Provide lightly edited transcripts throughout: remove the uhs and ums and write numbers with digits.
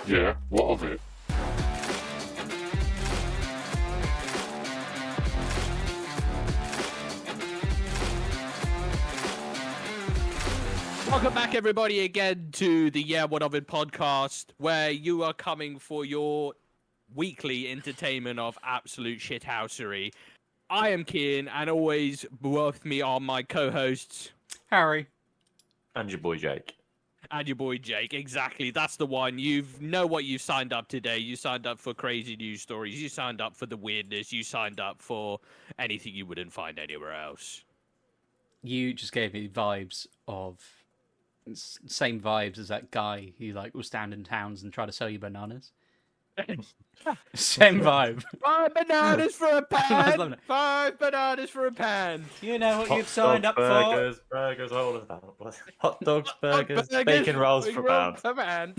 Yeah, what of it? Welcome back, everybody, again to the Yeah What of It podcast, where you are coming for your weekly entertainment of absolute shithousery. I am Kehan, and always with me are my co-hosts Harry. And your boy Jake. and your boy Jake. Exactly, that's the one. You know what you signed up today. You signed up for crazy news stories. You signed up for the weirdness. You signed up for anything you wouldn't find anywhere else. You just gave me vibes of same vibes as that guy who will stand in towns and try to sell you bananas. Same vibe. 5 bananas for a I was loving pan. it. 5 bananas for a pan. You know what Hot you've signed up dogs, burgers, all of that. Hot dogs, burgers, bacon rolls for pound. for. £1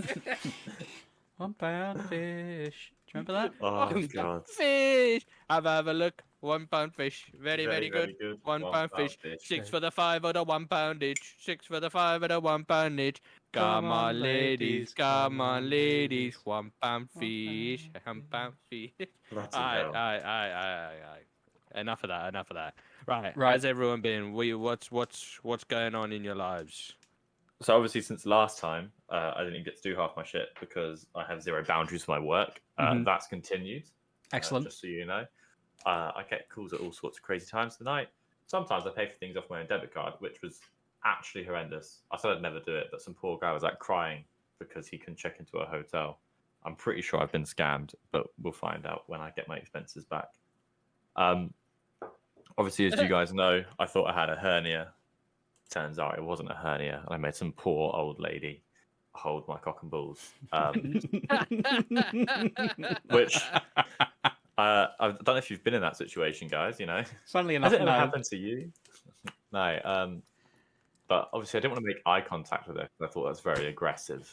fish. Do you remember that? Oh, God. Fish. Have a look. £1 fish. Very, very good. good. £1 fish. 6 for the 5 of the £1 each. 6 for the 5 of the £1 each. Come on, ladies. Come on, ladies. £1 fish. £1 fish. Bloody hell. Aye. Enough of that. Right. Right. How's everyone been? What's going on in your lives? So obviously since last time, I didn't get to do half my shit because I have zero boundaries for my work. That's continued. Excellent. Just so you know. I get calls at all sorts of crazy times tonight. Sometimes I pay for things off my own debit card, which was actually horrendous. I said I'd never do it, but some poor guy was crying because he couldn't check into a hotel. I'm pretty sure I've been scammed, but we'll find out when I get my expenses back. Obviously, as you guys know, I thought I had a hernia. Turns out it wasn't a hernia, and I made some poor old lady hold my cock and balls. Which I don't know if you've been in that situation, guys. You know, Funnily enough, has it ever no. happened to you? No. But obviously, I didn't want to make eye contact with her because I thought that was very aggressive.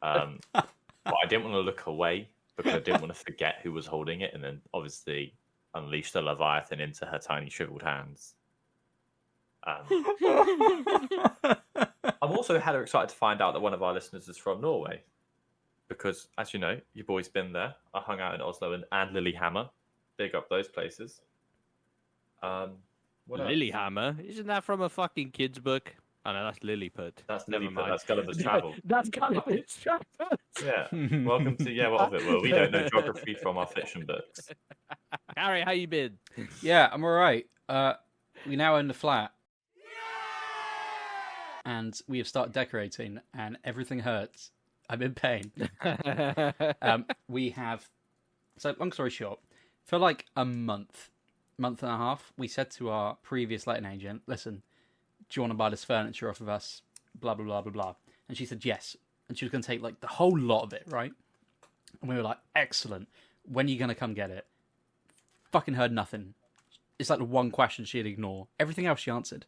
But I didn't want to look away because I didn't want to forget who was holding it, and then obviously unleash the Leviathan into her tiny shriveled hands. I'm also hella excited to find out that one of our listeners is from Norway. Because, as you know, your boy's been there. I hung out in Oslo and Lillehammer. Big up those places. What else? Lilyhammer? Isn't that from a fucking kid's book? Oh no, that's Lilliput. That's Never Lilliput. mind. That's Gulliver's Travel. That's Gulliver's Travel. Yeah. Welcome to Yeah, What of It? Well, we don't know geography from our fiction books. Harry, how you been? Yeah, I'm alright. We now own the flat. And we have started decorating, and everything hurts. I'm in pain. We have... So, long story short, for a month and a half, we said to our previous letting agent, listen, do you want to buy this furniture off of us? Blah, blah, blah, blah, blah. And she said yes. And she was going to take, the whole lot of it, right? And we were like, excellent. When are you going to come get it? Fucking heard nothing. It's the one question she'd ignore. Everything else she answered.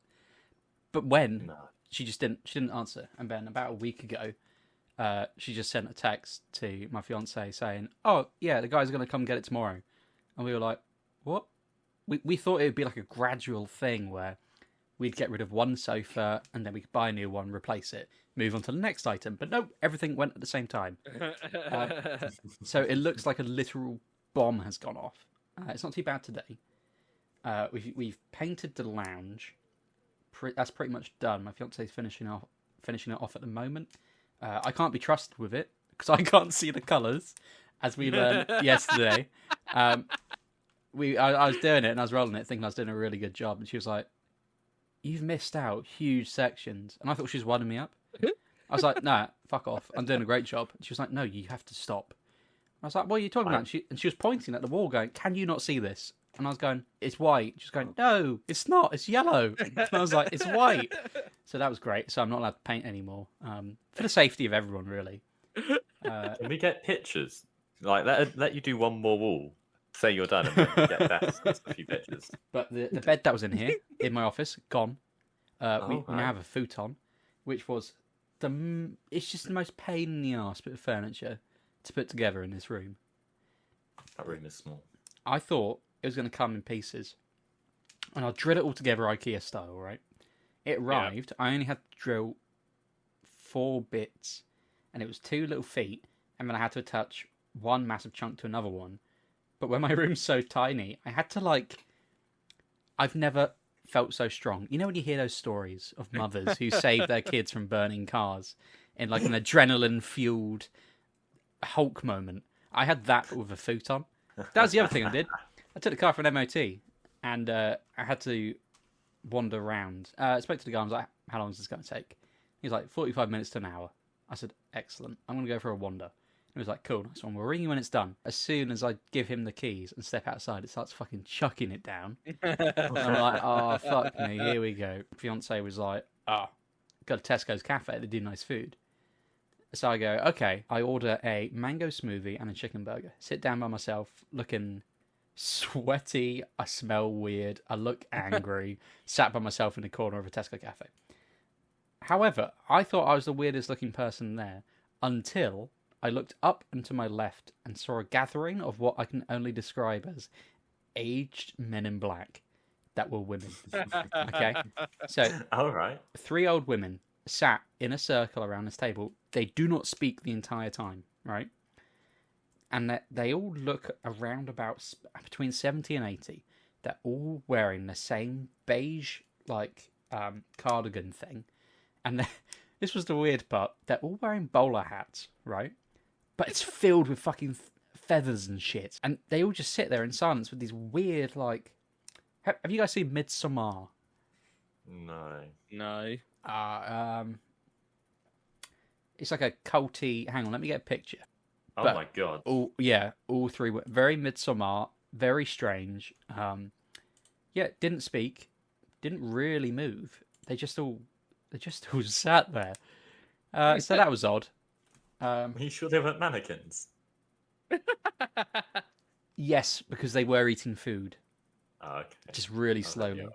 But when... No. She didn't answer. And then about a week ago, she just sent a text to my fiance saying, oh, yeah, the guy's going to come get it tomorrow. And we were like, what? We thought it would be a gradual thing where we'd get rid of one sofa and then we could buy a new one, replace it, move on to the next item. But no, everything went at the same time. So it looks like a literal bomb has gone off. It's not too bad today. We've painted the lounge. That's pretty much done. My fiance's finishing it off at the moment. I can't be trusted with it because I can't see the colours, as we learned yesterday. I was doing it and I was rolling it, thinking I was doing a really good job, and she was like, "You've missed out huge sections," and I thought she was winding me up. I was like, "Nah, fuck off. I'm doing a great job." And she was like, "No, you have to stop." I was like, "What are you talking about?" And she was pointing at the wall, going, "Can you not see this?" And I was going, "It's white." She was going, "No, it's not. It's yellow." And I was like, "It's white." So that was great. So I'm not allowed to paint anymore, for the safety of everyone, really. Can we get pictures? Let you do one more wall. Say you're done, and then get best a few pictures. But the bed that was in here, in my office, gone. We now have a futon, which was it's just the most pain in the arse bit of furniture to put together in this room. That room is small. I thought it was going to come in pieces, and I'll drill it all together IKEA style, right? It arrived. I only had to drill 4 bits, and it was 2 little feet, and then I had to attach one massive chunk to another one. But when my room's so tiny, I had to like. I've never felt so strong. You know when you hear those stories of mothers who save their kids from burning cars in like an adrenaline-fueled Hulk moment? I had that with a futon. That was the other thing I did. I took the car for an MOT, and I had to wander around. I spoke to the guy. I was like, "How long is this going to take?" He was like, 45 minutes to an hour. I said, "Excellent. I'm going to go for a wander." He was like, "Cool, nice one. We'll ring you when it's done." As soon as I give him the keys and step outside, it starts fucking chucking it down. And I'm like, "Oh, fuck me. Here we go." Fiance was like, "Oh, got a Tesco's cafe. They do nice food." So I go, "Okay." I order a mango smoothie and a chicken burger. Sit down by myself, looking sweaty. I smell weird. I look angry. Sat by myself in the corner of a Tesco cafe. However, I thought I was the weirdest looking person there until I looked up and to my left and saw a gathering of what I can only describe as aged men in black that were women. Okay? So, All right. 3 old women sat in a circle around this table. They do not speak the entire time, right? And they all look around about between 70 and 80. They're all wearing the same beige, like, cardigan thing. And this was the weird part. They're all wearing bowler hats, right? But it's filled with fucking feathers and shit. And they all just sit there in silence with these weird, like... Have you guys seen Midsommar? No. It's like a culty... Hang on, let me get a picture. Oh But- my god. All 3 were very Midsommar, very strange. Didn't speak, didn't really move. They just all sat there. So that was odd. Are you sure they weren't mannequins? Yes, because they were eating food, Oh, okay. just really Oh, slowly. yeah.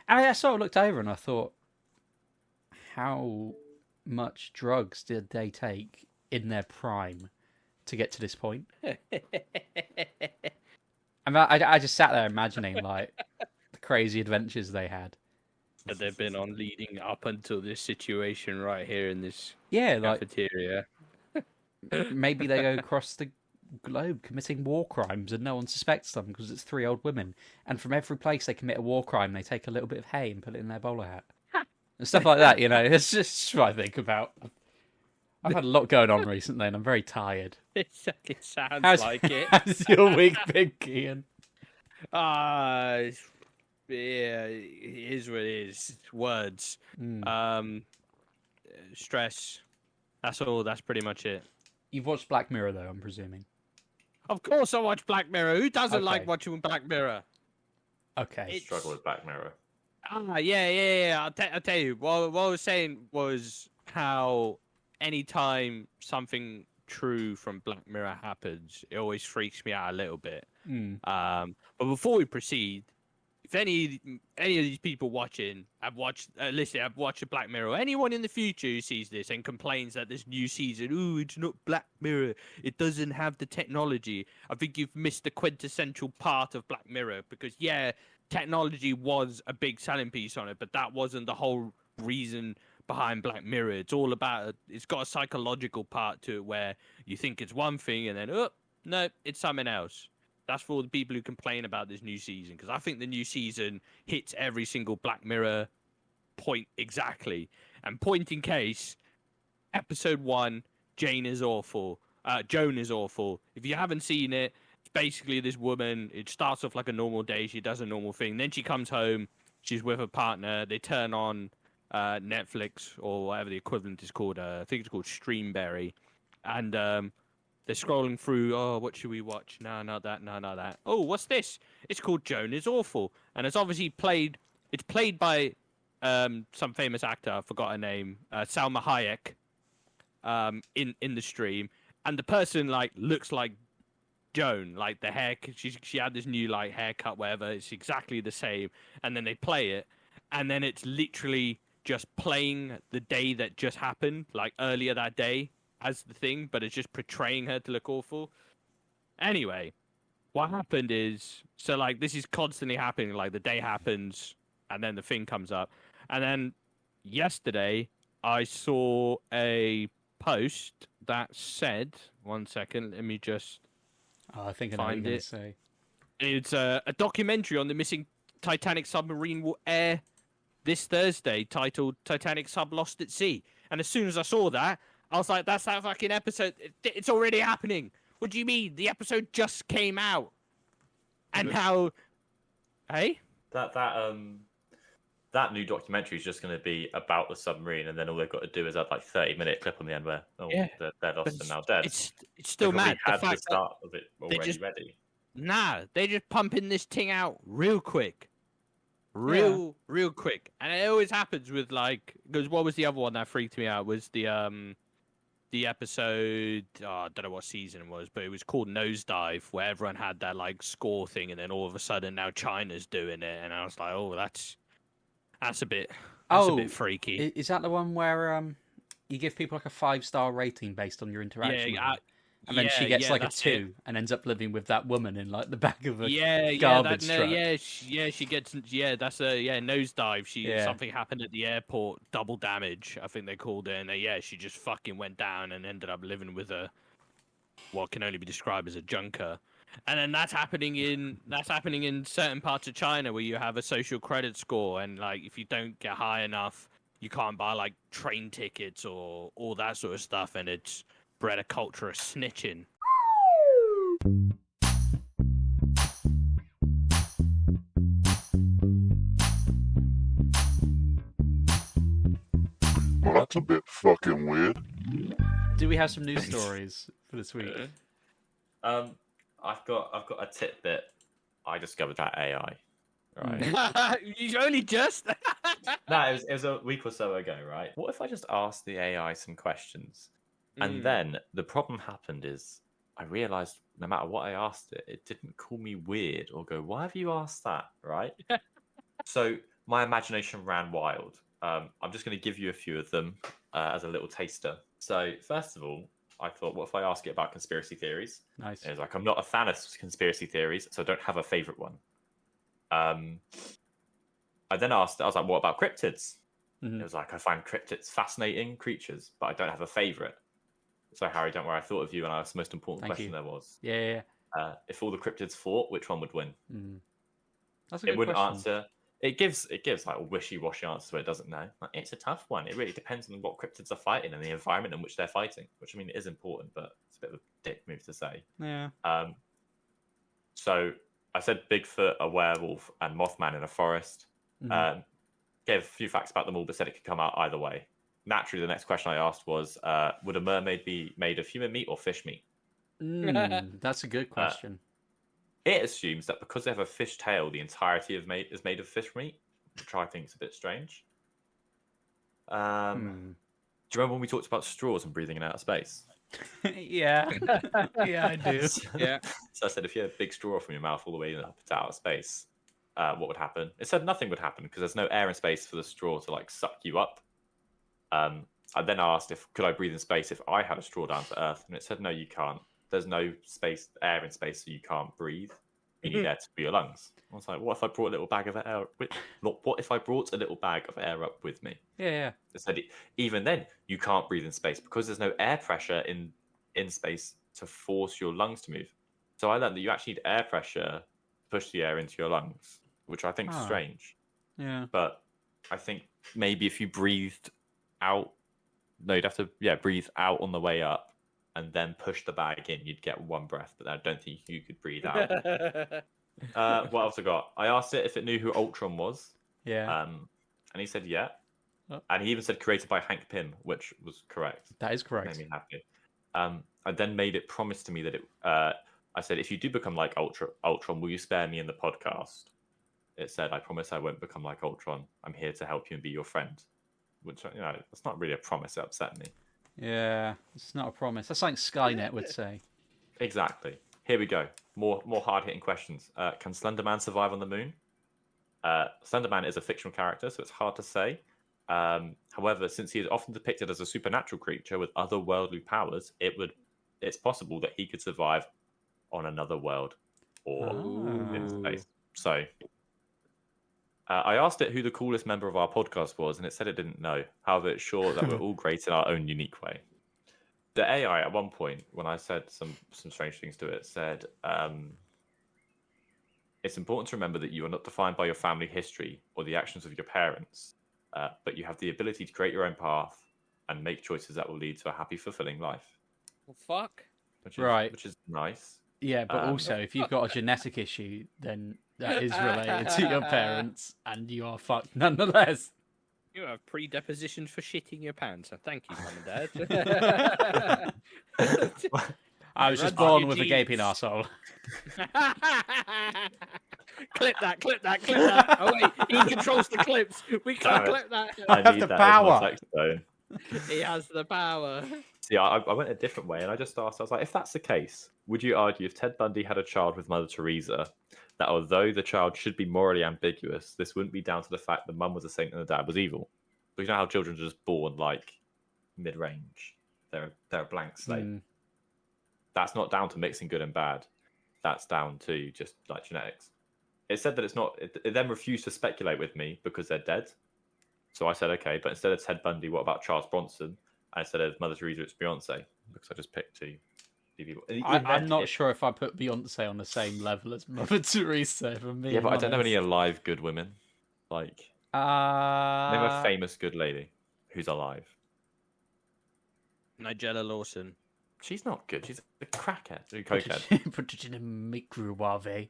And I sort of looked over and I thought, how much drugs did they take in their prime to get to this point? And I just sat there imagining like the crazy adventures they had. That they've been on leading up until this situation right here in this Yeah, like cafeteria. maybe they go across the globe committing war crimes and no one suspects them because it's 3 old women. And from every place they commit a war crime, they take a little bit of hay and put it in their bowler hat. And stuff like that, you know. It's just what I think about. I've had a lot going on recently and I'm very tired. It sounds like it. How's your week been, Kehan? Yeah, it is what it is. Words. Stress. That's all. That's pretty much it. You've watched Black Mirror, though, I'm presuming. Of course I watch Black Mirror. Who doesn't Okay. like watching Black Mirror? Okay. It's- Struggle with Black Mirror. Yeah. I'll tell you. What I was saying was how anytime something true from Black Mirror happens, it always freaks me out a little bit. But before we proceed, if any of these people watching have watched, have watched the Black Mirror, or anyone in the future who sees this and complains that this new season, ooh, it's not Black Mirror, it doesn't have the technology, I think you've missed the quintessential part of Black Mirror. Because yeah, technology was a big selling piece on it, but that wasn't the whole reason behind Black Mirror. It's all about, it's got a psychological part to it where you think it's one thing and then, oh, no, it's something else. That's for the people who complain about this new season, because I think the new season hits every single Black Mirror point exactly. And point in case, episode 1, Joan is awful. If you haven't seen it, it's basically this woman. It starts off like a normal day. She does a normal thing. Then she comes home. She's with her partner. They turn on Netflix or whatever the equivalent is called. I think it's called Streamberry. And they're scrolling through. Oh, what should we watch? No, not that. No, not that. Oh, what's this? It's called Joan is Awful, and it's obviously played. It's played by some famous actor. I forgot her name. Salma Hayek. In the stream, and the person like looks like Joan, like the hair. She had this new like haircut, whatever. It's exactly the same, and then they play it, and then it's literally just playing the day that just happened, like earlier that day, as the thing, but it's just portraying her to look awful. Anyway, what happened is, so like this is constantly happening, like the day happens and then the thing comes up. And then yesterday I saw a post that said, one second, let me just Oh, I think I know what you're find going it. to say. It's a documentary on the missing Titanic submarine will air this Thursday, titled "Titanic Sub Lost at Sea." And as soon as I saw that, I was like, "That's that fucking episode. It's already happening." What do you mean? The episode just came out, and how? Hey, That new documentary is just going to be about the submarine, and then all they've got to do is add like 30-minute clip on the end where Yeah, they're lost and now dead. it's still They've already mad. The had the fact that start of it they already just- ready. nah, they just pumping this thing out real quick. Real quick, and it always happens with like, because what was the other one that freaked me out was the episode, I don't know what season it was, but it was called Nosedive, where everyone had that like score thing, and then all of a sudden now China's doing it, and I was like, oh, that's a bit freaky. Is that the one where you give people like a 5-star rating based on your interaction with them? And then she gets like a 2 and ends up living with that woman in like the back of a garbage truck. She gets that's a nosedive. Something happened at the airport, double damage, I think they called it, and she just fucking went down and ended up living with what can only be described as a junker. And then that's happening in certain parts of China where you have a social credit score, and like if you don't get high enough, you can't buy like train tickets or all that sort of stuff, and it's bred a culture of snitching. Well, that's a bit fucking weird. Do we have some news stories for this week? I've got a tidbit. I discovered that AI. Right. You only just. No, it was a week or so ago, right? What if I just asked the AI some questions? And then the problem happened is I realized no matter what I asked it, it didn't call me weird or go, why have you asked that? Right. So my imagination ran wild. I'm just going to give you a few of them as a little taster. So first of all, I thought, what if I ask it about conspiracy theories? Nice. It was like, I'm not a fan of conspiracy theories, so I don't have a favorite one. I then asked, I was like, what about cryptids? Mm-hmm. It was like, I find cryptids fascinating creatures, but I don't have a favorite. So, Harry, don't worry, I thought of you and I asked the most important question there was. Yeah. If all the cryptids fought, which one would win? That's a good It wouldn't question. answer. It gives like a wishy-washy answer where it doesn't know. Like, it's a tough one. It really depends on what cryptids are fighting and the environment in which they're fighting, which, I mean, is important, but it's a bit of a dick move to say. Yeah. So I said Bigfoot, a werewolf, and Mothman in a forest. Gave a few facts about them all, but said it could come out either way. Naturally, the next question I asked was, would a mermaid be made of human meat or fish meat? That's a good question. It assumes that because they have a fish tail, the entirety is made of fish meat, which I think is a bit strange. Do you remember when we talked about straws and breathing in outer space? Yeah. Yeah, I do. Yeah. So I said, if you had a big straw from your mouth all the way up to outer space, what would happen? It said nothing would happen because there's no air in space for the straw to like suck you up. I then asked could I breathe in space if I had a straw down to Earth, and it said no, you can't. There's no air in space, so you can't breathe. You need air for your lungs. I was like, what if I brought a little bag of air? What if I brought a little bag of air up with me? Yeah. It said even then you can't breathe in space because there's no air pressure in space to force your lungs to move. So I learned that you actually need air pressure to push the air into your lungs, which I think is strange. Yeah. But I think maybe if you breathed out, you'd have to breathe out on the way up and then push the bag in, you'd get one breath, but I don't think you could breathe out. What else I got? I asked it if it knew who Ultron was. Yeah. And he said yeah. Oh. And he even said created by Hank Pym, which was correct. That is correct. Made me happy. I then made it promise to me that I said, if you do become like Ultron, will you spare me in the podcast? It said, I promise I won't become like Ultron. I'm here to help you and be your friend. Which, that's not really a promise. It upset me. Yeah, it's not a promise. That's like Skynet would say. Exactly. Here we go. More hard-hitting questions. Can Slender Man survive on the moon? Slender Man is a fictional character, so it's hard to say. However, since he is often depicted as a supernatural creature with otherworldly powers, it's possible that he could survive on another world or in space. So I asked it who the coolest member of our podcast was, and it said it didn't know. However, it's sure that we're all great in our own unique way. The AI at one point, when I said some strange things to it, said, "It's important to remember that you are not defined by your family history or the actions of your parents, but you have the ability to create your own path and make choices that will lead to a happy, fulfilling life." Well, fuck. Which is nice. Yeah, but also, if you've got a genetic issue, then that is related to your parents, and you are fucked nonetheless. You have predispositions for shitting your pants. So thank you, Mum and Dad. I was just born with a gaping arsehole. Clip that. Oh, wait, he controls the clips. We can't clip that. I have the power. He has the power. See, I went a different way, and I just asked, I was like, if that's the case, would you argue if Ted Bundy had a child with Mother Teresa, that although the child should be morally ambiguous, this wouldn't be down to the fact the mum was a saint and the dad was evil? But you know how children are just born, like, mid-range. They're a blank slate. That's not down to mixing good and bad. That's down to just, like, genetics. It said that it's not... It then refused to speculate with me because they're dead. So I said, okay, but instead of Ted Bundy, what about Charles Bronson? And instead of Mother Teresa, it's Beyonce. Because I just picked two people. I'm not sure if I put Beyonce on the same level as Mother Teresa, for me. Yeah, but I don't know any alive good women. Like, name a famous good lady who's alive. Nigella Lawson. She's not good. She's a crackhead. A cokehead. Put it in a microwave.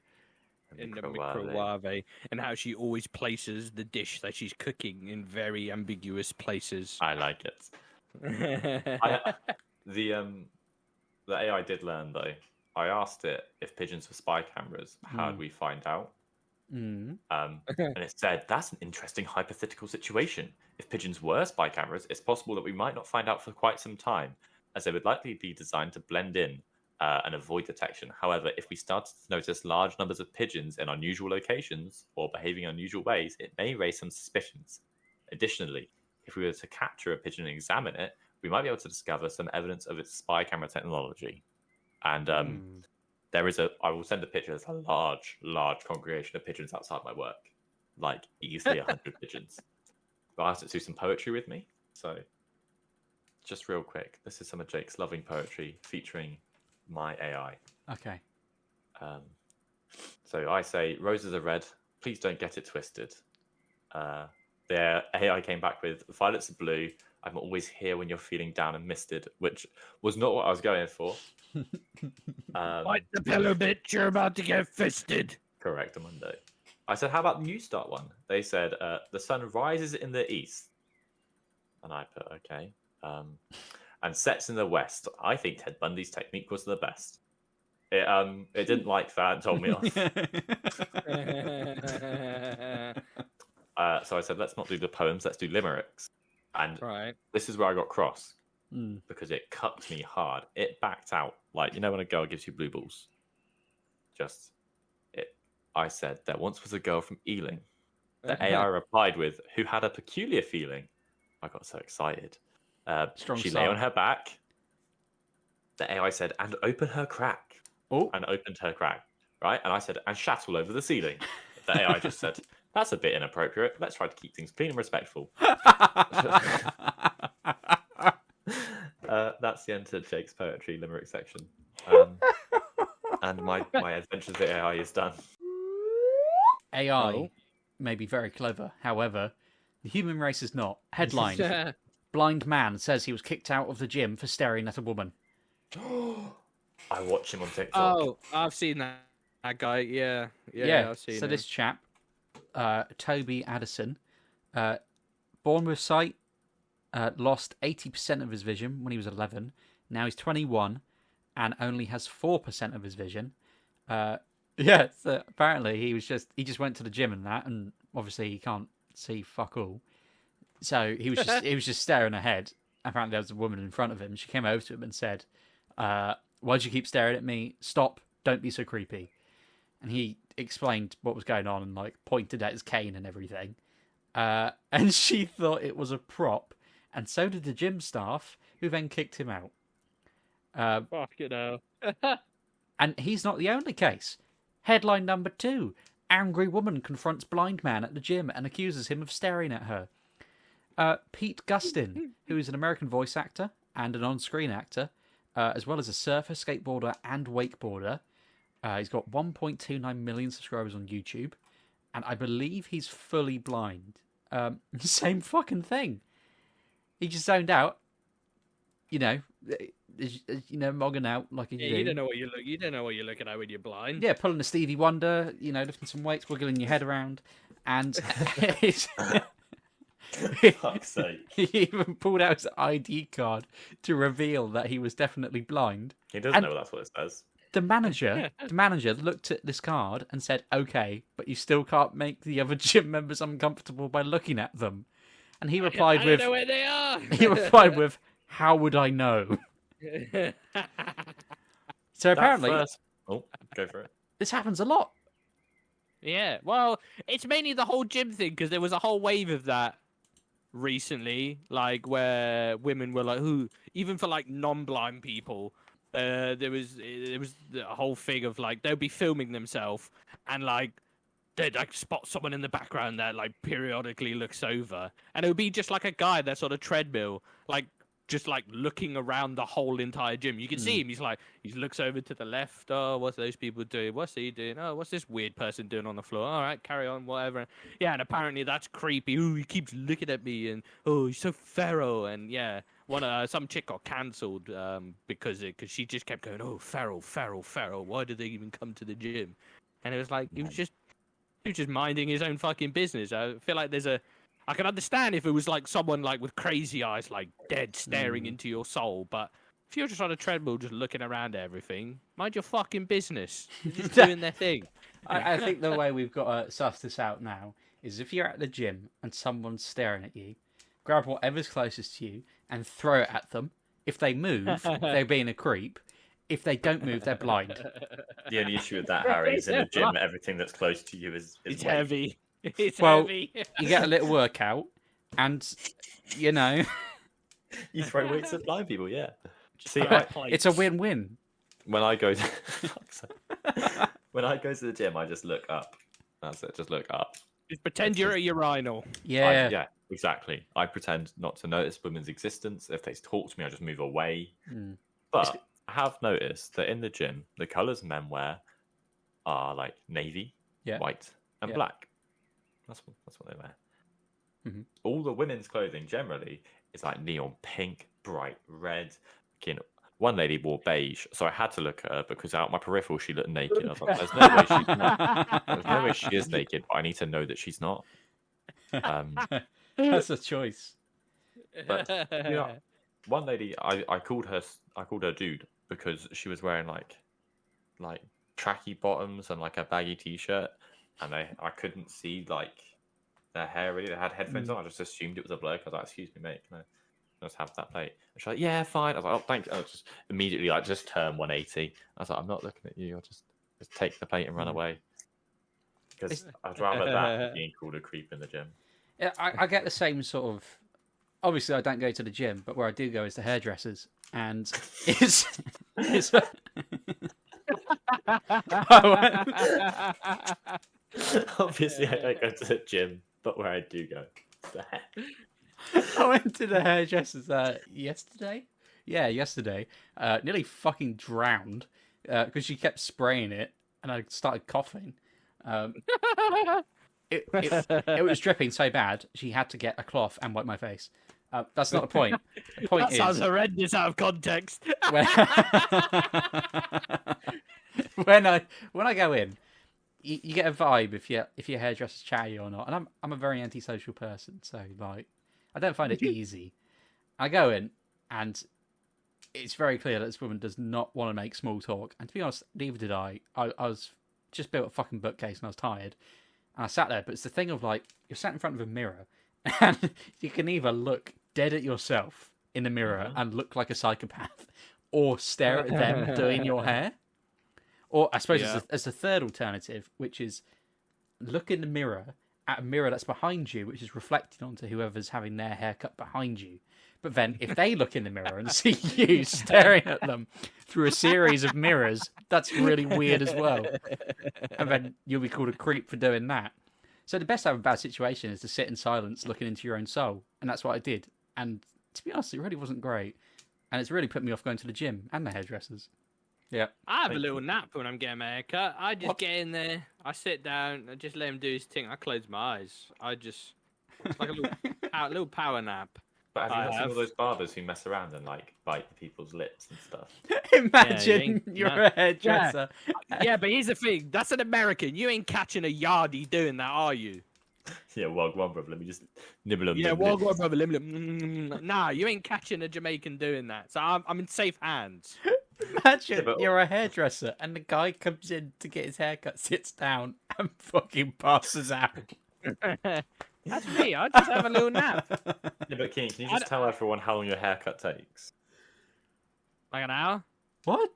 In the microwave, and how she always places the dish that she's cooking in very ambiguous places. I like it. The AI did learn though. I asked it if pigeons were spy cameras. How would we find out? And it said that's an interesting hypothetical situation. If pigeons were spy cameras, it's possible that we might not find out for quite some time, as they would likely be designed to blend in and avoid detection. However, if we started to notice large numbers of pigeons in unusual locations or behaving in unusual ways, it may raise some suspicions. Additionally, if we were to capture a pigeon and examine it, we might be able to discover some evidence of its spy camera technology. And I will send a picture of a large congregation of pigeons outside my work. Like, easily 100 pigeons. But I asked it to do some poetry with me. So, just real quick, this is some of Jake's loving poetry featuring my AI. Okay. So I say, roses are red, please don't get it twisted. Their AI came back with, violets are blue, I'm always here when you're feeling down and misted, which was not what I was going for. Bite the pillow, bitch, you're about to get fisted. Correct, Monday. I said, how about the New Start one? They said, the sun rises in the east. And I put, okay. And sets in the west. I think Ted Bundy's technique was the best. It didn't like that and told me off. So I said, let's not do the poems, let's do limericks. And this is where I got cross. Because it cut me hard. It backed out. Like, you know when a girl gives you blue balls? I said, there once was a girl from Ealing. The AI replied with, who had a peculiar feeling. I got so excited. She lay on her back. The AI said, and open her crack. Oh. And opened her crack. Right? And I said, and shat all over the ceiling. The AI just said, that's a bit inappropriate. Let's try to keep things clean and respectful. That's the end to Jake's poetry limerick section. And my adventures with AI is done. AI may be very clever. However, the human race is not. Headline. Blind man says he was kicked out of the gym for staring at a woman. I watch him on TikTok. Oh, I've seen that guy. Yeah, I've seen him. This chap, Toby Addison, born with sight, lost 80% of his vision when he was 11. Now he's 21 and only has 4% of his vision. So apparently he just went to the gym and that, and obviously he can't see fuck all. So he was just staring ahead. Apparently there was a woman in front of him. She came over to him and said, why'd you keep staring at me? Stop, don't be so creepy. And he explained what was going on and like pointed at his cane and everything. And she thought it was a prop, and so did the gym staff, who then kicked him out. Fuck you know. And he's not the only case. Headline number 2. Angry woman confronts blind man at the gym and accuses him of staring at her. Pete Gustin, who is an American voice actor and an on-screen actor, as well as a surfer, skateboarder, and wakeboarder. He's got 1.29 million subscribers on YouTube, and I believe he's fully blind. Same fucking thing. He just zoned out. Mogging out like a You don't know what you don't know what you're looking at when you're blind. Yeah, pulling a Stevie Wonder, lifting some weights, wiggling your head around, and Fuck's sake. he even pulled out his ID card to reveal that he was definitely blind. He doesn't know that's what it says. The manager looked at this card and said, "Okay, but you still can't make the other gym members uncomfortable by looking at them." And he replied I don't know where they are. He replied with, "How would I know?" So apparently, Oh, go for it. this happens a lot. Yeah, well, it's mainly the whole gym thing because there was a whole wave of that recently, like where women were like, "Who?" Even for like non-blind people, there was the whole thing of like they'll be filming themselves and like they'd like spot someone in the background that like periodically looks over, and it would be just like a guy that's on a treadmill, like just like looking around the whole entire gym. You can see him. He looks over to the left. Oh, what's those people doing? What's he doing? Oh, what's this weird person doing on the floor? All right, carry on, whatever. Yeah, and apparently that's creepy. Oh, he keeps looking at me, and oh, he's so feral. And yeah, some chick got cancelled because she just kept going, oh, feral, feral, feral. Why did they even come to the gym? And it was like he was just minding his own fucking business. I feel like I can understand if it was like someone like with crazy eyes, like dead staring into your soul. But if you're just on a treadmill, just looking around at everything, mind your fucking business. You're just doing their thing. I think the way we've got to suss this out now is if you're at the gym and someone's staring at you, grab whatever's closest to you and throw it at them. If they move, they're being a creep. If they don't move, they're blind. The only issue with that, Harry, is in a gym, everything that's close to you is It's weight. heavy. It's Well, heavy. You get a little workout, and You throw weights at blind people, yeah. See, it's a win-win. when I go when I go to the gym, I just look up. That's it, just look up. Just pretend you're a urinal. Yeah. Yeah, exactly. I pretend not to notice women's existence. If they talk to me, I just move away. But I have noticed that in the gym, the colours men wear are like navy, white, and black. That's what they wear. Mhm. All the women's clothing generally is like neon pink, bright red. One lady wore beige, so I had to look at her because out my peripheral she looked naked. I was like, there's no way she is naked, but I need to know that she's not. That's a choice. But one lady, I called her dude because she was wearing like tracky bottoms and like a baggy t-shirt, and I couldn't see like their hair really. They had headphones on. I just assumed it was a bloke. I was like, "Excuse me, mate, can I just have that plate?" And she's like, "Yeah, fine." I was like, "Oh, thank you." I just immediately just turn 180. I was like, "I'm not looking at you. I'll just take the plate and run away." Because I'd rather that than being called a creep in the gym. Yeah, I get the same sort of. Obviously, I don't go to the gym, but where I do go is to hairdressers, and it's Obviously, I don't go to the gym, but where I do go, I went to the hairdressers yesterday. Yeah, yesterday. Nearly fucking drowned because she kept spraying it, and I started coughing. It was dripping so bad she had to get a cloth and wipe my face. That's not the point. The point That sounds horrendous out of context. when I go in, you get a vibe if your hairdresser's chatty or not. And I'm a very antisocial person, so like I don't find it easy. I go in and it's very clear that this woman does not want to make small talk. And to be honest, neither did I. I was just built a fucking bookcase and I was tired. And I sat there, but it's the thing of like you're sat in front of a mirror and you can either look dead at yourself in the mirror and look like a psychopath, or stare at them doing your hair. Or I suppose as a third alternative, which is look in the mirror at a mirror that's behind you, which is reflecting onto whoever's having their hair cut behind you. But then if they look in the mirror and see you staring at them through a series of mirrors, that's really weird as well. And then you'll be called a creep for doing that. So the best out of a bad situation is to sit in silence looking into your own soul. And that's what I did. And to be honest, it really wasn't great. and it's really put me off going to the gym and the hairdressers. Yeah. I have a little nap when I'm getting my hair cut. I just get in there, I sit down, I just let him do his thing. I close my eyes. It's like a little power nap. But have you not seen all those barbers who mess around and like bite people's lips and stuff? Imagine you're a hairdresser. Yeah, but here's the thing. That's an American. You ain't catching a yardie doing that, are you? Yeah, well, go on, brother. Let me just nibble on Yeah, them well, lips. brother. Nah, you ain't catching a Jamaican doing that. So I'm in safe hands. Imagine you're a hairdresser and the guy comes in to get his haircut, sits down, and fucking passes out. That's me. I just have a little nap. Yeah, but Keane, can you just tell everyone how long your haircut takes? Like an hour? What?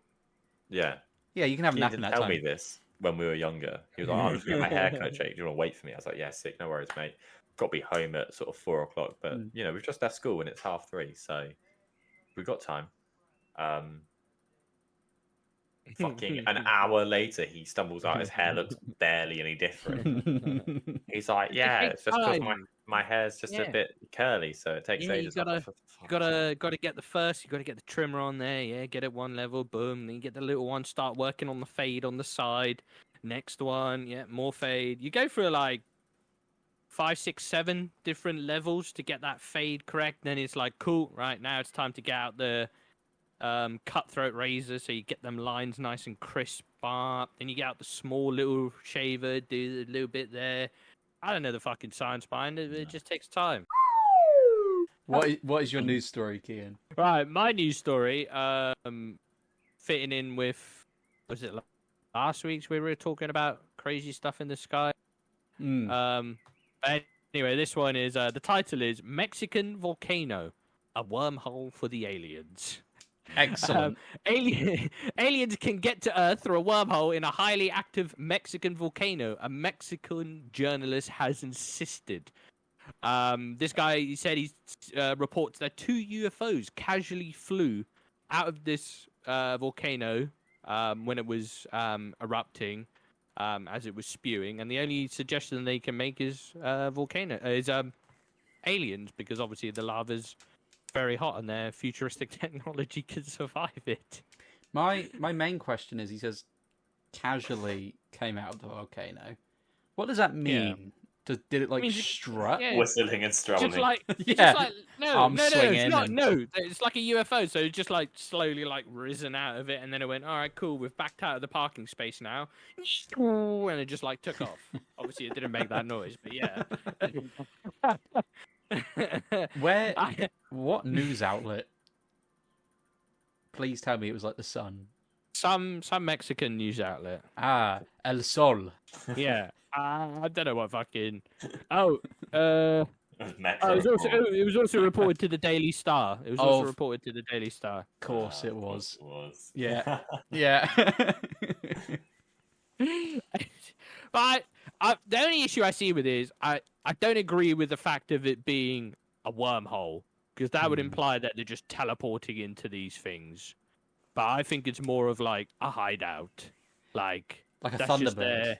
Yeah. Yeah, you can have a Keane nap in didn't that tell time. me this when we were younger. He was like, I'm just getting my haircut, Jake. Do you want to wait for me? I was like, yeah, sick, no worries, mate. Got to be home at sort of 4 o'clock. But, you know, we've just left school and it's 3:30, so we've got time. Fucking an hour later, he stumbles out. His hair looks barely any different. He's like, "Yeah, it's just because my hair's just a bit curly, so it takes ages." You gotta get the first. You gotta get the trimmer on there. Yeah, get it one level. Boom. Then you get the little one. Start working on the fade on the side. Next one. Yeah, more fade. You go through like 5, 6, 7 different levels to get that fade correct. Then it's like, cool. Right now, it's time to get out the cutthroat razor, so you get them lines nice and crisp up. Then you get out the small little shaver, do a little bit there. I don't know the fucking science behind it. It just takes time. What is your news story, Kehan? Right, my news story, fitting in with, was it last week's we were talking about crazy stuff in the sky? Anyway, this one is, the title is Mexican Volcano, a wormhole for the aliens. Excellent. Aliens can get to Earth through a wormhole in a highly active Mexican volcano. A Mexican journalist has insisted. This guy, he said he reports that 2 UFOs casually flew out of this volcano when it was erupting, as it was spewing, and the only suggestion they can make is aliens, because obviously the lava's very hot and their futuristic technology can survive it. My main question is, he says casually came out of the volcano. What does that mean? Did it like strut? Yeah. Whistling and strumming. Just like, Arms no, swinging it's not. and- No, it's like a UFO. So it just like slowly like risen out of it, and then it went, all right, cool. We've backed out of the parking space now, and it just like took off. Obviously, it didn't make that noise, but yeah. What news outlet? Please tell me it was like the Sun. Some Mexican news outlet. El Sol. Yeah. I don't know what fucking. It was also reported to the Daily Star. It was also reported to the Daily Star. Of course it was. It was. Yeah. Yeah. But the only issue I see with it is I don't agree with the fact of it being a wormhole, because that would imply that they're just teleporting into these things. But I think it's more of like a hideout, like a that's Thunderbird. just their...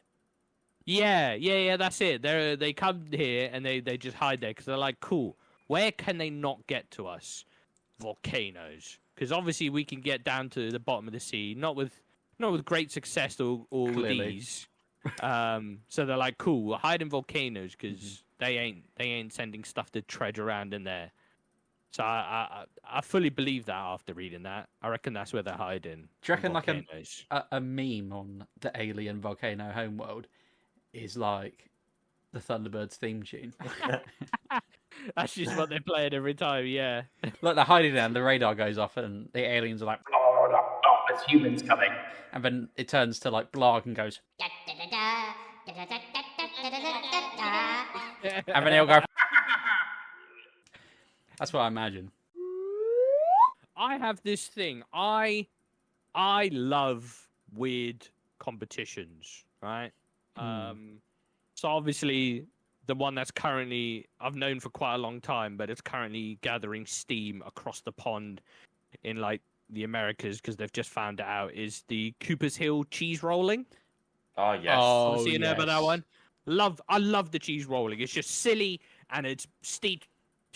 Yeah, that's it. They come here and they just hide there because they're like, cool. Where can they not get to us? Volcanoes, because obviously we can get down to the bottom of the sea, not with great success or these. So they're like, cool, we'll hide in volcanoes because they ain't sending stuff to trudge around in there. So I fully believe that after reading that. I reckon that's where they're hiding. Do you reckon like volcanoes. a meme on the alien volcano homeworld is like the Thunderbirds theme tune? That's just what they're playing every time, yeah. Like they're hiding there and the radar goes off and the aliens are like, oh, there's humans coming. And then it turns to like Blarg and goes, and then they'll go. That's what I imagine. I have this thing. I love weird competitions, right? So obviously the one that's currently I've known for quite a long time, but it's currently gathering steam across the pond in like the Americas because they've just found it out, is the Cooper's Hill cheese rolling. Oh yes. So you know about that one? I love the cheese rolling. It's just silly and it's steep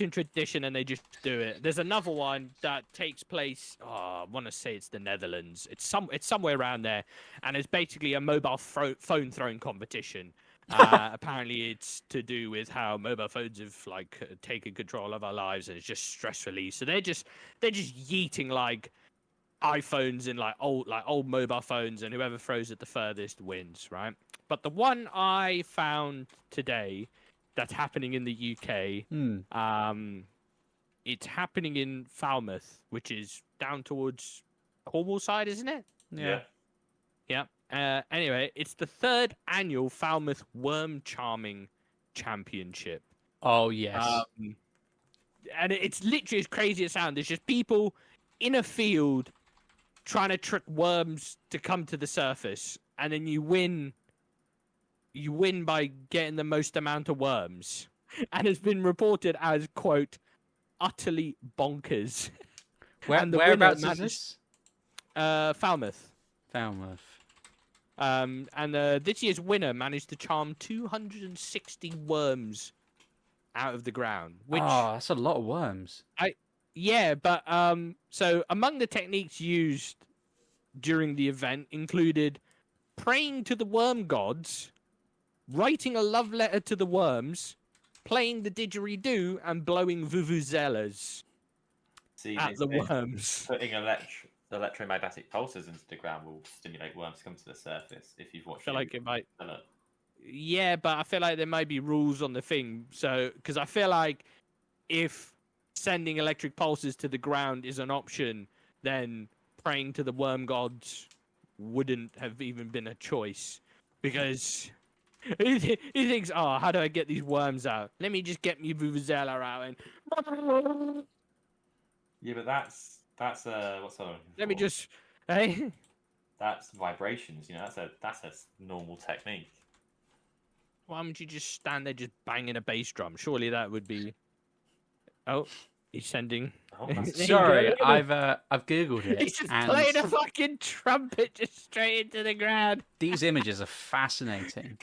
in tradition and they just do it. There's another one that takes place. Oh, I want to say it's the Netherlands. It's somewhere around there, and it's basically a mobile phone throwing competition. Apparently, it's to do with how mobile phones have taken control of our lives, and it's just stress relief. So they're just yeeting like iPhones and old mobile phones, and whoever throws it the furthest wins, right? But the one I found today that's happening in the UK, it's happening in Falmouth, which is down towards Cornwall side, isn't it? Yeah. Yeah. Anyway, it's the 3rd annual Falmouth Worm Charming Championship. Oh, yes. And it's literally as crazy as it sounds. There's just people in a field trying to trick worms to come to the surface, and then you win by getting the most amount of worms. And it's been reported as, quote, utterly bonkers. Whereabouts is this? Falmouth. Falmouth. And this year's winner managed to charm 260 worms out of the ground. Which, that's a lot of worms. Yeah, but so among the techniques used during the event included praying to the worm gods, writing a love letter to the worms, playing the didgeridoo, and blowing vuvuzelas at the worms. Putting electromagnetic pulses into the ground will stimulate worms to come to the surface. If you've watched, I feel like it might. Yeah, but I feel like there might be rules on the thing. So, because I feel like if sending electric pulses to the ground is an option, then praying to the worm gods wouldn't have even been a choice. Because he thinks, oh, how do I get these worms out? Let me just get me vuvuzela out and... Yeah, but that's what's that? Let me just... Hey? That's vibrations, that's a normal technique. Why wouldn't you just stand there just banging a bass drum? Surely that would be... Oh, he's sending... Oh, Sorry, I've googled it. He's just and playing a fucking trumpet just straight into the ground. these images are fascinating.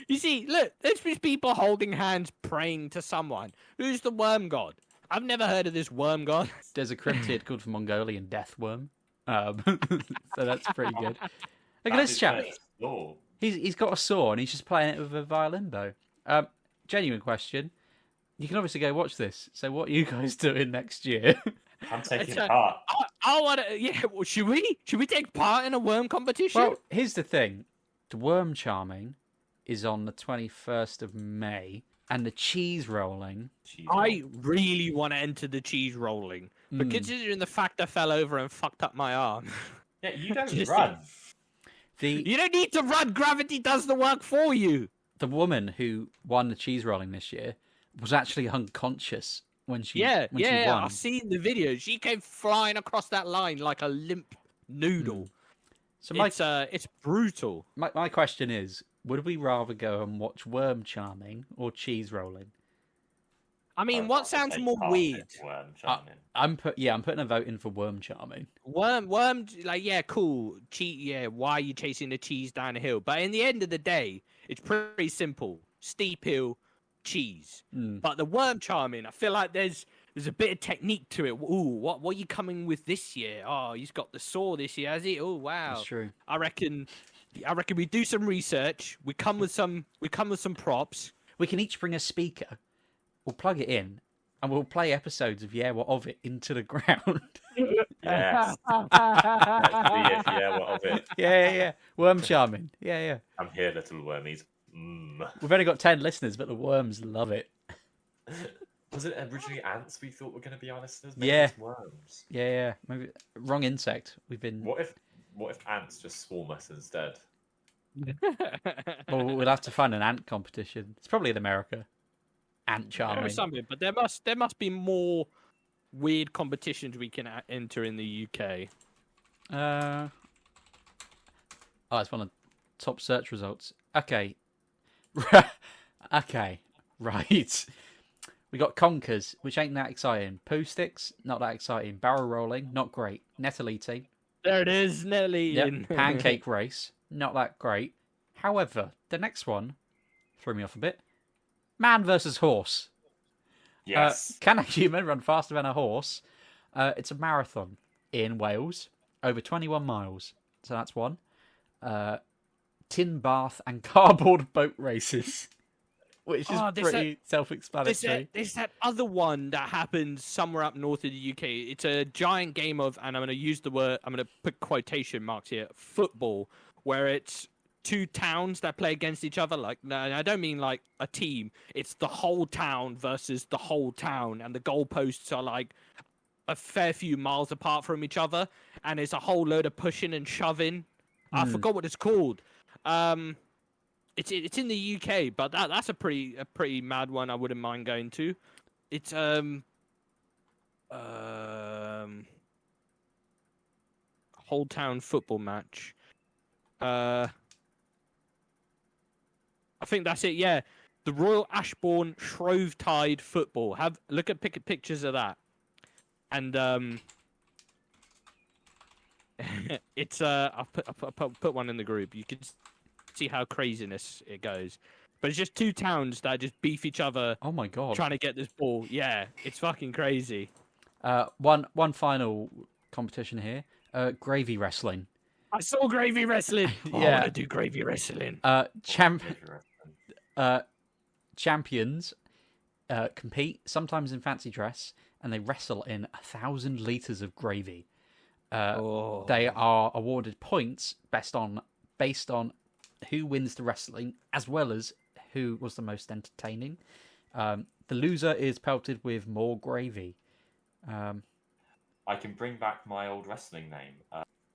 You see, look, there's these people holding hands praying to someone. Who's the worm god? I've never heard of this worm god. There's a cryptid called the Mongolian death worm. So that's pretty good. Look at this chap. He's got a saw and he's just playing it with a violin bow. Genuine question. You can obviously go watch this. So what are you guys doing next year? I'm taking part. I want to. Yeah, well, should we take part in a worm competition? Well, here's the thing. The worm charming is on the 21st of May, and the cheese rolling. I really want to enter the cheese rolling, but considering the fact I fell over and fucked up my arm. Yeah, you don't run. You don't need to run. Gravity does the work for you. The woman who won the cheese rolling this year was actually unconscious when she won. I've seen the video. She came flying across that line like a limp noodle. So it's brutal. My question is, would we rather go and watch worm charming or cheese rolling? I mean, what sounds more weird? Worm charming. I'm putting a vote in for worm charming. Worm, cool. Why are you chasing the cheese down a hill? But in the end of the day, it's pretty simple. Steep hill, cheese. But the worm charming, I feel like there's a bit of technique to it. Ooh, what are you coming with this year? Oh, he's got the saw this year, has he? Oh, wow. That's true. I reckon we do some research. We come with some props. We can each bring a speaker. We'll plug it in, and we'll play episodes of Yeah, What of It into the ground. Yes. Yeah, what of it? Yeah. Worm charming. Yeah. I'm here, little wormies. We've only got 10 listeners, but the worms love it. Was it originally ants we thought were going to be our listeners? Maybe it's worms. Yeah. Maybe wrong insect. We've been. What if ants just swarm us instead? Well, we'll have to find an ant competition. It's probably in America. Ant charming. Something, but there must be more weird competitions we can enter in the UK. It's one of the top search results. Okay. Okay. Right. We got conkers, which ain't that exciting. Poo sticks, not that exciting. Barrel rolling, not great. Nettle eating. There it is, nettle eating. Yep. Pancake race, not that great. However, the next one threw me off a bit. Man versus horse. Yes. Can a human run faster than a horse? It's a marathon in Wales, over 21 miles. So that's one. Tin bath and cardboard boat races, which is pretty self-explanatory. There's that other one that happens somewhere up north of the UK. It's a giant game of, and I'm going to put quotation marks here, football, where it's two towns that play against each other. Like, no, I don't mean like a team. It's the whole town versus the whole town, and the goalposts are like a fair few miles apart from each other, and it's a whole load of pushing and shoving. I forgot what it's called. It's in the UK, but that's a pretty mad one. I wouldn't mind going to. It's whole town football match. I think that's it. Yeah, the Royal Ashbourne Shrovetide Football. Look at pictures of that, and it's I'll put one in the group. You can see how craziness it goes. But it's just two towns that just beef each other. Oh my god! Trying to get this ball. Yeah, it's fucking crazy. One final competition here. Gravy wrestling. I saw gravy wrestling. Yeah. I want to do gravy wrestling. Champions compete sometimes in fancy dress, and they wrestle in 1,000 liters of gravy. They are awarded points based on who wins the wrestling, as well as who was the most entertaining. The loser is pelted with more gravy. I can bring back my old wrestling name.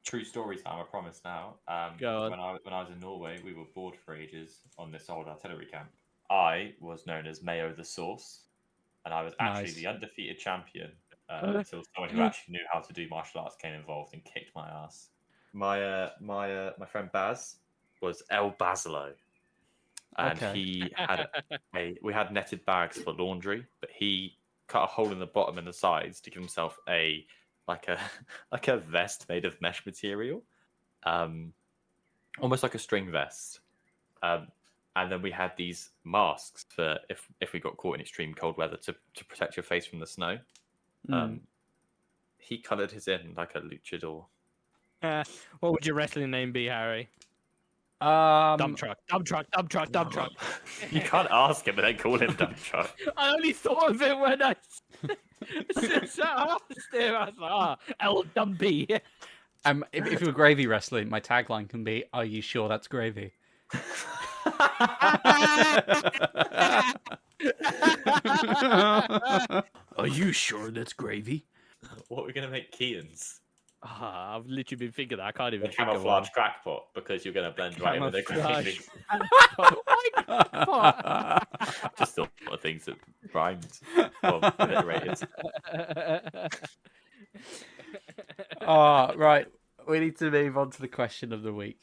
True story time, I promise now. Go on. When I was in Norway, we were bored for ages on this old artillery camp. I was known as Mayo the Sauce, and I was actually the undefeated champion until someone who actually knew how to do martial arts came involved and kicked my ass. My friend Baz was El Basilo, and he had we had netted bags for laundry, but he cut a hole in the bottom and the sides to give himself a vest made of mesh material, almost like a string vest. And then we had these masks for if we got caught in extreme cold weather to protect your face from the snow. He coloured his in like a luchador. What would your wrestling name be, Harry? Dump truck. You can't ask him and then call him dump truck. I only thought of it when I asked him. I was like, El Dumpy. If you were gravy wrestling, my tagline can be, "Are you sure that's gravy?" Are you sure that's gravy? What are we going to make Kehan's? I've literally been thinking that. I can't even A think of camouflage crackpot, because you're going to blend right in with the gravy. Just thought of things that rhymed or alliterated. Right. We need to move on to the question of the week.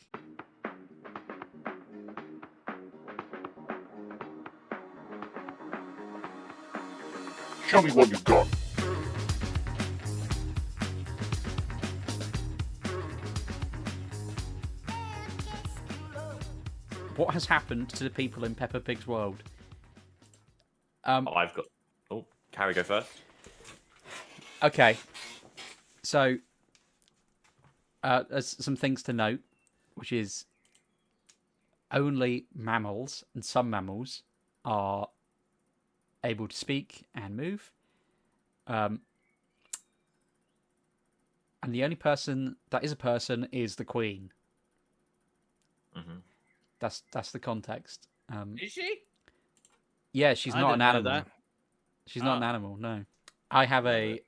Show me what you got. What has happened to the people in Peppa Pig's world? I've got... Oh, Carrie, go first. Okay. So, there's some things to note, which is only mammals, and some mammals, are able to speak and move. And the only person that is a person is the Queen. Mm-hmm. That's the context. Is she? Yeah, she's not an animal. That. She's not an animal, no. I have not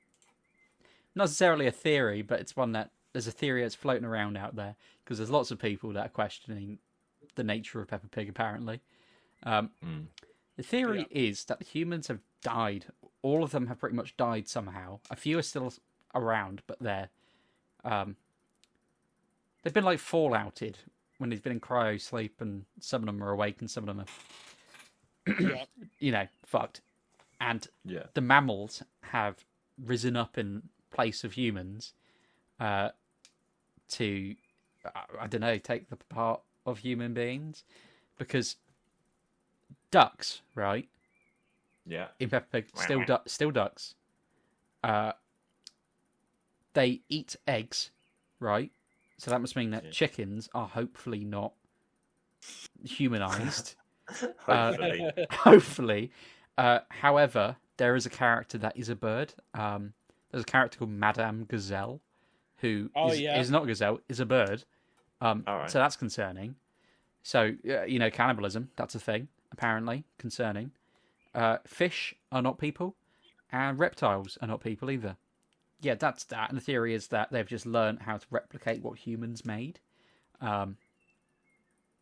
necessarily a theory, but it's one that there's a theory that's floating around out there, because there's lots of people that are questioning the nature of Peppa Pig, apparently. The theory is that the humans have died. All of them have pretty much died somehow. A few are still around, but they've been like fallouted when they've been in cryo sleep, and some of them are awake and some of them are, fucked. And the mammals have risen up in place of humans to, I don't know, take the part of human beings. Because ducks, right? Yeah. in Peppa Pig, Wow, still wow. still ducks. They eat eggs, right? So that must mean that Yeah. chickens are hopefully not humanized. Hopefully. Hopefully. However, there is a character that is a bird. There's a character called Madame Gazelle, who Oh, yeah. is not a gazelle, is a bird. All right. So that's concerning. So, cannibalism, that's a thing, apparently, concerning. Fish are not people, and reptiles are not people either. Yeah, that's that. And the theory is that they've just learned how to replicate what humans made. And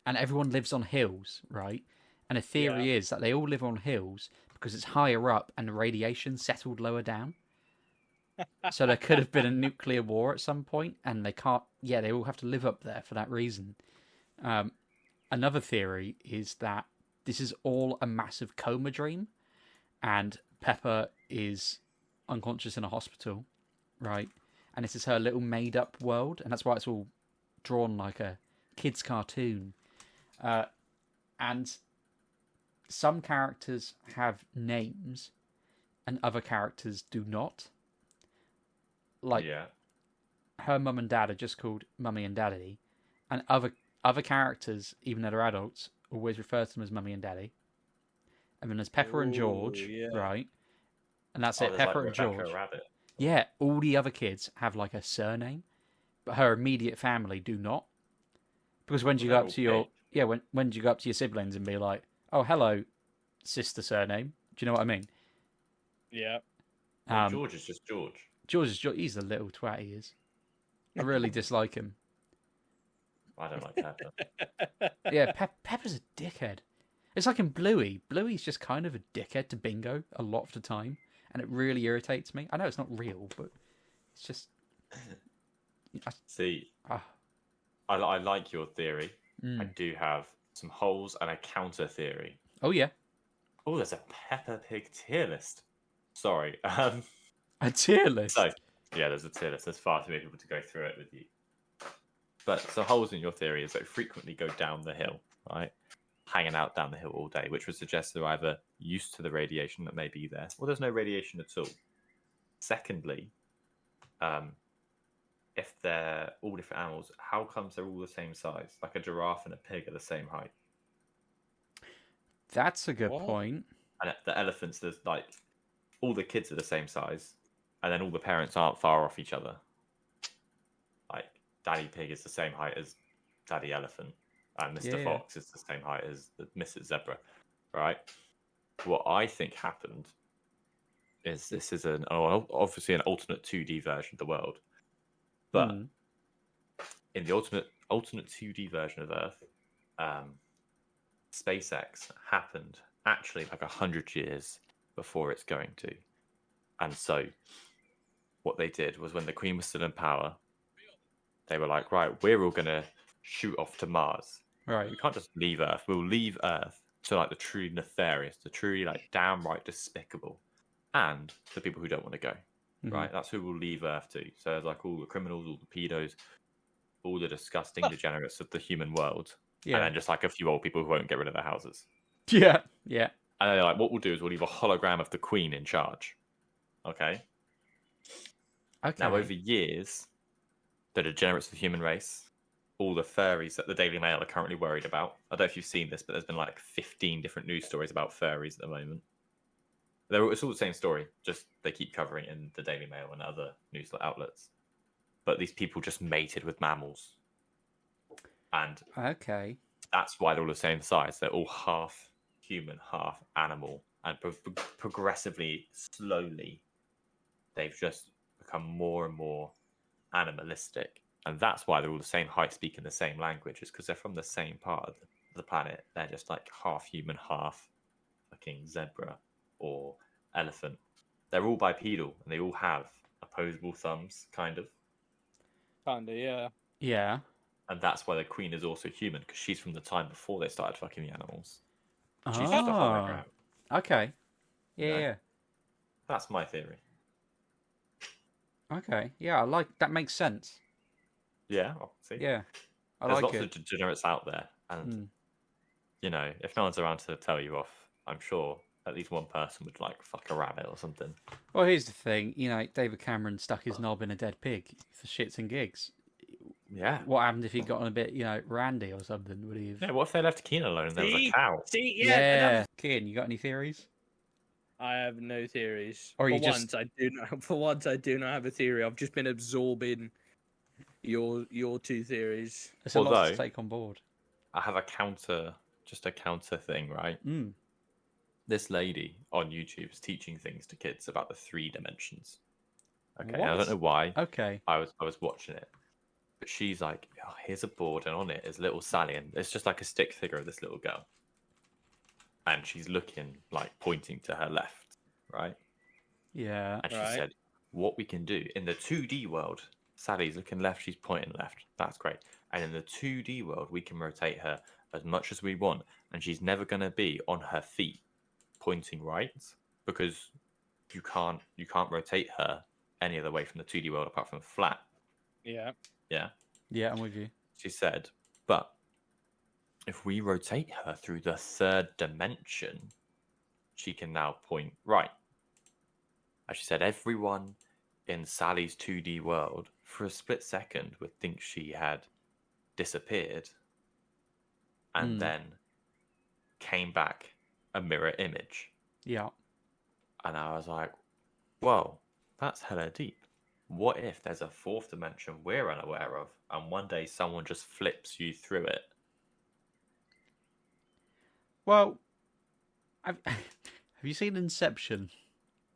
everyone lives on hills, right? And the theory is that they all live on hills because it's higher up and the radiation settled lower down. So there could have been a nuclear war at some point, and they can't. Yeah, they all have to live up there for that reason. Another theory is that this is all a massive coma dream, and Peppa is unconscious in a hospital, right? And this is her little made-up world, and that's why it's all drawn like a kid's cartoon. And some characters have names, and other characters do not. Like, yeah. her mum and dad are just called Mummy and Daddy, and other characters, even that are adults, always refer to them as Mummy and Daddy. And then there's Pepper and George, yeah. right? And that's Oh, it, there's Pepper like and Rebecca George. Rabbit. Yeah, all the other kids have like a surname, but her immediate family do not. Because when do you go up to your when do you go up to your siblings and be like, "Oh, hello, sister surname"? Do you know what I mean? Yeah. George is just George. George is he's a little twat. He is. I really dislike him. I don't like Pepper. Yeah, Pepper's a dickhead. It's like in Bluey. Bluey's just kind of a dickhead to Bingo a lot of the time, and it really irritates me. I know it's not real, but it's just. See, Ah. I like your theory. Mm. I do have some holes and a counter theory. Oh yeah, Oh, there's a Peppa Pig tier list. Sorry. a tier list. So, yeah, there's a tier list. There's far too many people to go through it with you. But so holes in your theory is that frequently go down the hill, right? Hanging out down the hill all day, which would suggest they're either used to the radiation that may be there, or there's no radiation at all. Secondly, if they're all different animals, how comes they're all the same size? Like a giraffe and a pig are the same height. That's a good What? point. And the elephants, there's like all the kids are the same size, and then all the parents aren't far off each other. Like Daddy Pig is the same height as Daddy Elephant, and Mr. Yeah. Fox is the same height as Mrs. Zebra, right? What I think happened is this is obviously an alternate 2D version of the world, but in the alternate 2D version of Earth, SpaceX happened actually like 100 years before it's going to. And so what they did was when the Queen was still in power, they were like, right, we're all going to shoot off to Mars. Right. We can't just leave Earth. We'll leave Earth to like the truly nefarious, the truly like downright despicable, and the people who don't want to go. Right? That's who we'll leave Earth to. So there's like all the criminals, all the pedos, all the disgusting degenerates of the human world. Yeah. And then just like a few old people who won't get rid of their houses. Yeah. Yeah. And they're like, what we'll do is we'll leave a hologram of the Queen in charge. Okay? Okay. Now, over years, the degenerates of the human race, all the furries that the Daily Mail are currently worried about. I don't know if you've seen this, but there's been like 15 different news stories about furries at the moment. It's all the same story, just they keep covering it in the Daily Mail and other news outlets. But these people just mated with mammals. And Okay. that's why they're all the same size. They're all half human, half animal. And progressively, slowly, they've just become more and more animalistic. And that's why they're all the same height, speaking the same language, is because they're from the same part of the planet. They're just like half human, half fucking zebra or elephant. They're all bipedal, and they all have opposable thumbs, kind of. Kinda, yeah. Yeah. And that's why the Queen is also human, because she's from the time before they started fucking the animals. She's Oh. just a hologram. Okay. Yeah. No. Yeah. That's my theory. Okay. Yeah. I like that. Makes sense. Yeah, I'll see. Yeah. I There's like lots it. of degenerates out there, and Mm. you know, if no one's around to tell you off, I'm sure at least one person would like fuck a rabbit or something. Well, here's the thing. David Cameron stuck his knob in a dead pig for shits and gigs. Yeah. What happened if he got on a bit, randy or something? Would he have... Yeah. What if they left Kehan alone and there was a cow? See, Yeah. Kehan, you got any theories? I have no theories. Or for you just- once, I do not. For once, I do not have a theory. I've just been absorbing your two theories. It's a lot Although- to take on board. I have a counter thing, right? Mm. This lady on YouTube is teaching things to kids about the 3 dimensions. Okay, What? I don't know why. Okay. I was watching it, but she's like, oh, "Here's a board, and on it is little Sally, and it's just like a stick figure of this little girl, and she's looking like pointing to her left, right?" Yeah. And she Right. said, "What we can do in the 2D world, Sally's looking left, she's pointing left. That's great. And in the 2D world, we can rotate her as much as we want, and she's never going to be on her feet pointing right because you can't rotate her any other way from the 2D world apart from flat." Yeah. Yeah. Yeah, I'm with you. She said, "But if we rotate her through the 3rd dimension, she can now point right." And she said, everyone in Sally's 2D world, for a split second, would think she had disappeared and then came back a mirror image. Yeah. And I was like, whoa, that's hella deep. What if there's a 4th dimension we're unaware of, and one day someone just flips you through it? Well, have you seen Inception?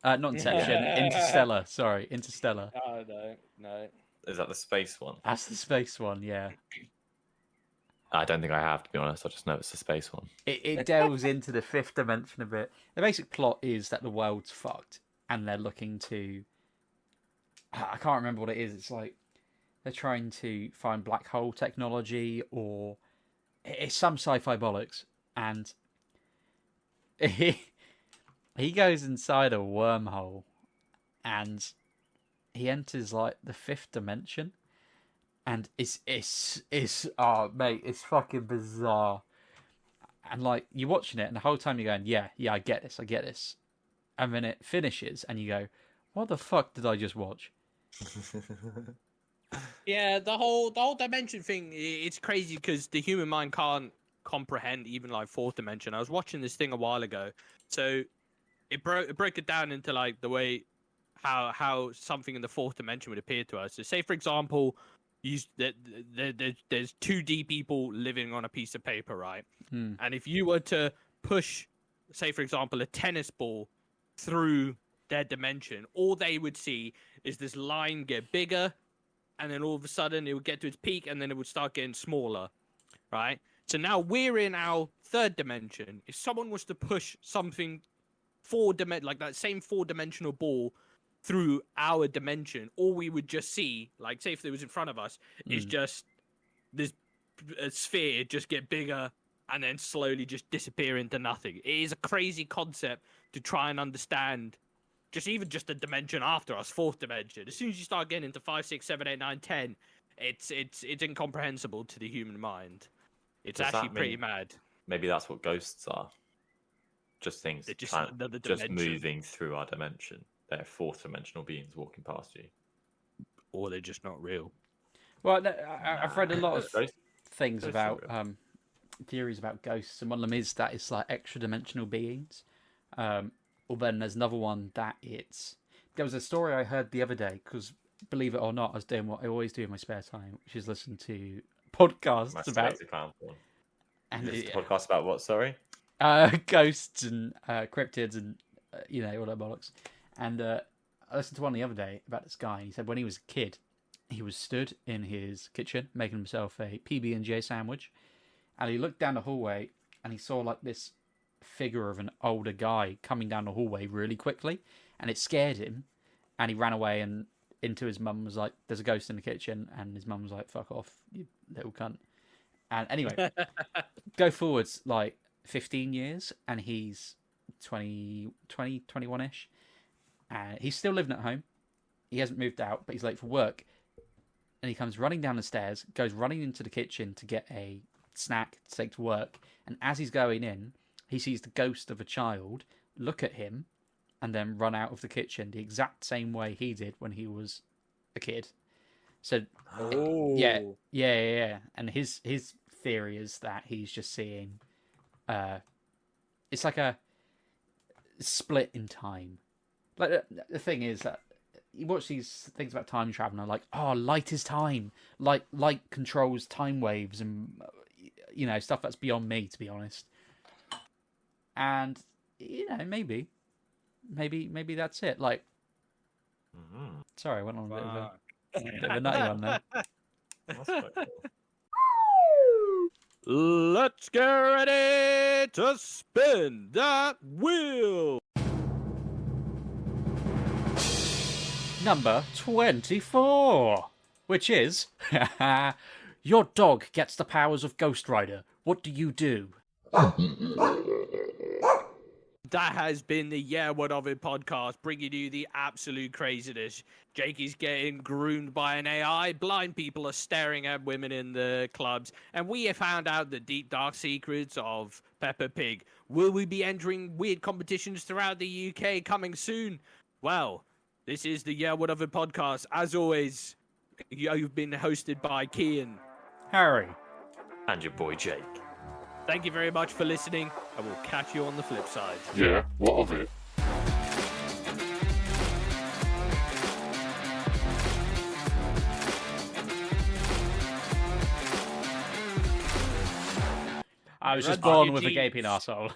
Not Inception. Yeah. Interstellar. Sorry, Interstellar. Oh no. Is that the space one? That's the space one. Yeah. I don't think I have, to be honest. I just know it's the space one. It delves into the 5th dimension a bit. The basic plot is that the world's fucked, and they're looking to. I can't remember what it is. It's like they're trying to find black hole technology, or it's some sci-fi bollocks, and he goes inside a wormhole, and he enters like the 5th dimension, and it's oh mate, it's fucking bizarre. And like you're watching it, and the whole time you're going, yeah, I get this, and then it finishes, and you go, what the fuck did I just watch? Yeah, the whole dimension thing. It's crazy because the human mind can't comprehend even like 4th dimension. I was watching this thing a while ago, so it broke it down into like the way how something in the 4th dimension would appear to us. So say for example, there's 2D people living on a piece of paper, right? And if you were to push, say for example, a tennis ball through their dimension, all they would see is this line get bigger, and then all of a sudden it would get to its peak, and then it would start getting smaller, right? So now we're in our 3rd dimension. If someone was to push something like that same 4-dimensional ball through our dimension, all we would just see, like say if it was in front of us, is just this sphere just get bigger and then slowly just disappear into nothing. It is a crazy concept to try and understand. Just the dimension after us, 4th dimension. As soon as you start getting into 5, 6, 7, 8, 9, 10, it's incomprehensible to the human mind. It's Does that actually pretty mean- mad. Maybe that's what ghosts are. Just things They're just just another dimension. moving through our dimension. They're 4th dimensional beings walking past you. Or they're just not real. Well, no, I've read a lot of Ghosts- things Ghosts about are theories about ghosts, and one of them is that it's like extra dimensional beings. Or then there's another one that there was a story I heard the other day, because believe it or not, I was doing what I always do in my spare time, which is listen to podcasts My about sexy clown porn. and This is a podcast about what? Sorry. ghosts and cryptids and all that bollocks. And I listened to one the other day about this guy, and he said when he was a kid, he was stood in his kitchen making himself a PB&J sandwich, and he looked down the hallway and he saw like this figure of an older guy coming down the hallway really quickly, and it scared him, and he ran away and into his mum, was like, there's a ghost in the kitchen, and his mum was like, fuck off, you little cunt. And anyway, go forwards like 15 years, and he's 21-ish, and he's still living at home. He hasn't moved out, but he's late for work, and he comes running down the stairs, goes running into the kitchen to get a snack to take to work, and as he's going in, he sees the ghost of a child look at him and then run out of the kitchen the exact same way he did when he was a kid. So, yeah. And his theory is that he's just seeing, it's like a split in time. Like the thing is that you watch these things about time travel and are like, oh, light is time. Light controls time waves and stuff that's beyond me, to be honest. And maybe that's it. Like, sorry, I went on a bit of a nutty one there. That's quite cool. Let's get ready to spin that wheel. Number 24, which is your dog gets the powers of Ghost Rider. What do you do? That has been the Yeah What Of It podcast, bringing you the absolute craziness. Jake is getting groomed by an AI, blind people are staring at women in the clubs, and we have found out the deep dark secrets of Peppa Pig. Will we be entering weird competitions throughout the UK coming soon? Well, this is the Yeah What Of It podcast. As always, you've been hosted by Kehan, Harry, And your boy Jake. Thank you very much for listening, and we'll catch you on the flip side. Yeah, what of it? I was just Red dot born your with a jeans. gaping arsehole.